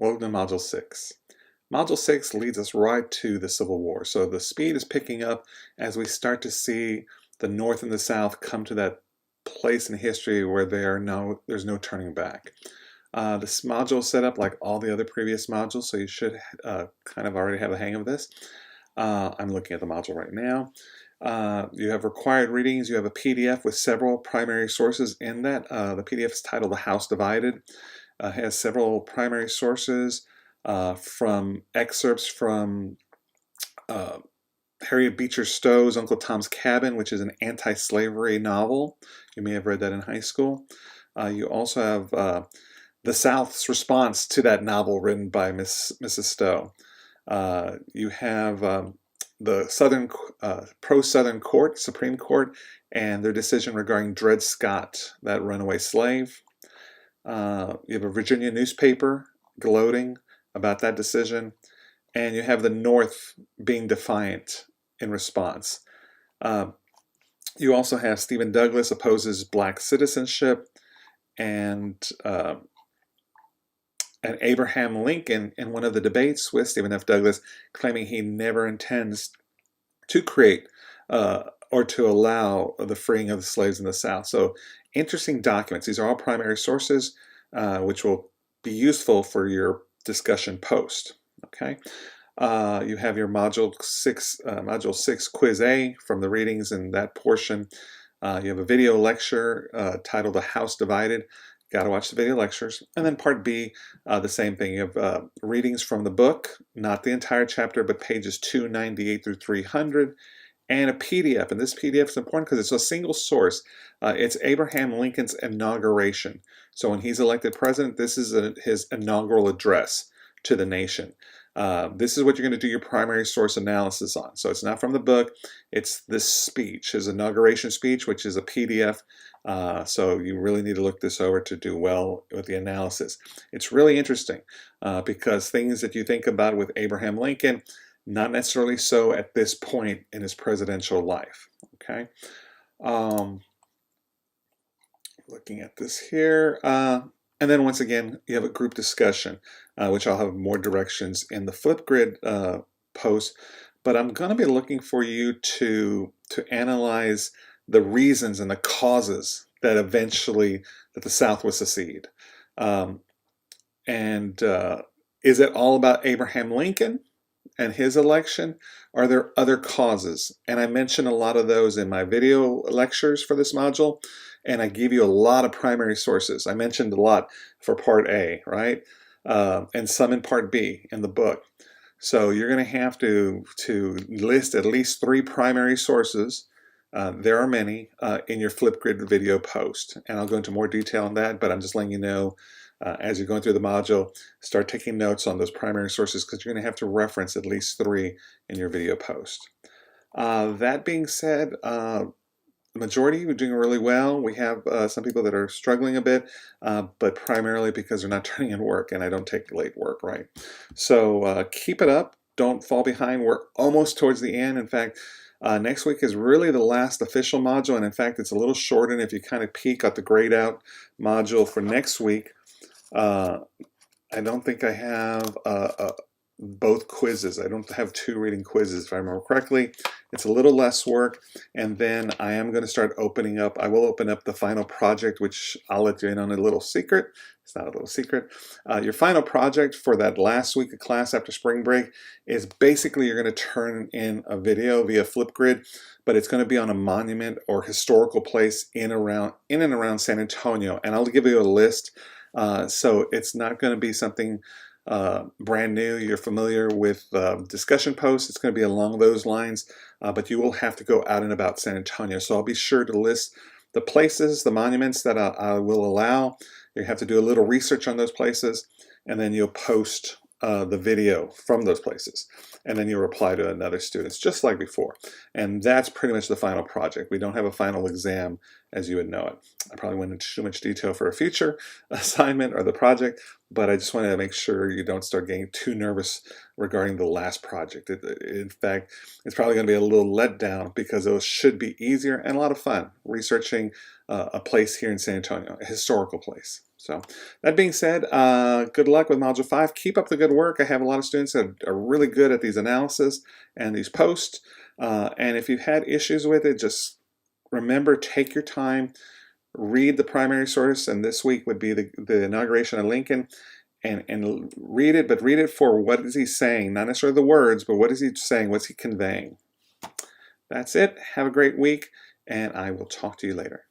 Welcome to Module 6. Module 6 leads us right to the Civil War. So the speed is picking up as we start to see the North and the South come to that place in history where there's no turning back. This module is set up like all the other previous modules, so you should kind of already have a hang of this. I'm looking at the module right now. You have required readings. You have a PDF with several primary sources in that. The PDF is titled The House Divided. Has several primary sources from excerpts from Harriet Beecher Stowe's Uncle Tom's Cabin, which is an anti-slavery novel. You may have read that in high school. You also have the South's response to that novel written by Mrs. Stowe. You have the Southern pro-Southern Court, Supreme Court, and their decision regarding Dred Scott, that runaway slave. You have a Virginia newspaper gloating about that decision, and you have the North being defiant in response. You also have Stephen Douglas opposes black citizenship, and Abraham Lincoln in one of the debates with Stephen F. Douglas claiming he never intends to create or to allow the freeing of the slaves in the South. So interesting documents. These are all primary sources which will be useful for your discussion post. Okay. You have your Module 6 Quiz A from the readings in that portion. You have a video lecture titled The House Divided. Got to watch the video lectures. And then Part B, the same thing. You have readings from the book, not the entire chapter, but pages 298 through 300, and a PDF. And this PDF is important because it's a single source. It's Abraham Lincoln's inauguration. So when he's elected president, this is his inaugural address to the nation. This is what you're going to do your primary source analysis on. So it's not from the book, it's this speech, his inauguration speech, which is a PDF. So you really need to look this over to do well with the analysis. It's really interesting because things that you think about with Abraham Lincoln, not necessarily so at this point in his presidential life. Okay. Looking at this here. And then once again, you have a group discussion, which I'll have more directions in the Flipgrid post. But I'm going to be looking for you to analyze the reasons and the causes that eventually that the South would secede. Is it all about Abraham Lincoln and his election? Are there other causes? And I mentioned a lot of those in my video lectures for this module, and I give you a lot of primary sources. I mentioned a lot for Part A, right? And some in Part B in the book. So you're going to have to list at least 3 primary sources. There are many in your Flipgrid video post, and I'll go into more detail on that, but I'm just letting you know as you're going through the module, start taking notes on those primary sources because you're going to have to reference at least 3 in your video post. That being said, the majority are doing really well. We have some people that are struggling a bit, but primarily because they're not turning in work, and I don't take late work, right? So keep it up. Don't fall behind. We're almost towards the end. In fact, next week is really the last official module, and in fact, it's a little shortened. If you kind of peek at the grayed out module for next week, I don't think I have both quizzes. I don't have 2 reading quizzes, if I remember correctly. It's a little less work, and then I am going to start opening up. I will open up the final project, which I'll let you in on a little secret. It's not a little secret. Your final project for that last week of class after spring break is basically you're going to turn in a video via Flipgrid, but it's going to be on a monument or historical place in and around San Antonio, and I'll give you a list. So it's not going to be something brand new. You're familiar with discussion posts. It's going to be along those lines, but you will have to go out and about San Antonio. So I'll be sure to list the places, the monuments that I will allow. You have to do a little research on those places, and then you'll post the video from those places, and then you'll reply to another students just like before. And that's pretty much the final project. We don't have a final exam as you would know it. I probably went into too much detail for a future assignment or the project, but I just wanted to make sure you don't start getting too nervous regarding the last project. In fact, it's probably going to be a little letdown because those should be easier and a lot of fun researching a place here in San Antonio, a historical place. So that being said, good luck with Module 5. Keep up the good work. I have a lot of students that are really good at these analysis and these posts. And if you've had issues with it, just remember, take your time, read the primary source, and this week would be the inauguration of Lincoln, and read it, but read it for what is he saying, not necessarily the words, but what is he saying, what's he conveying. That's it. Have a great week, and I will talk to you later.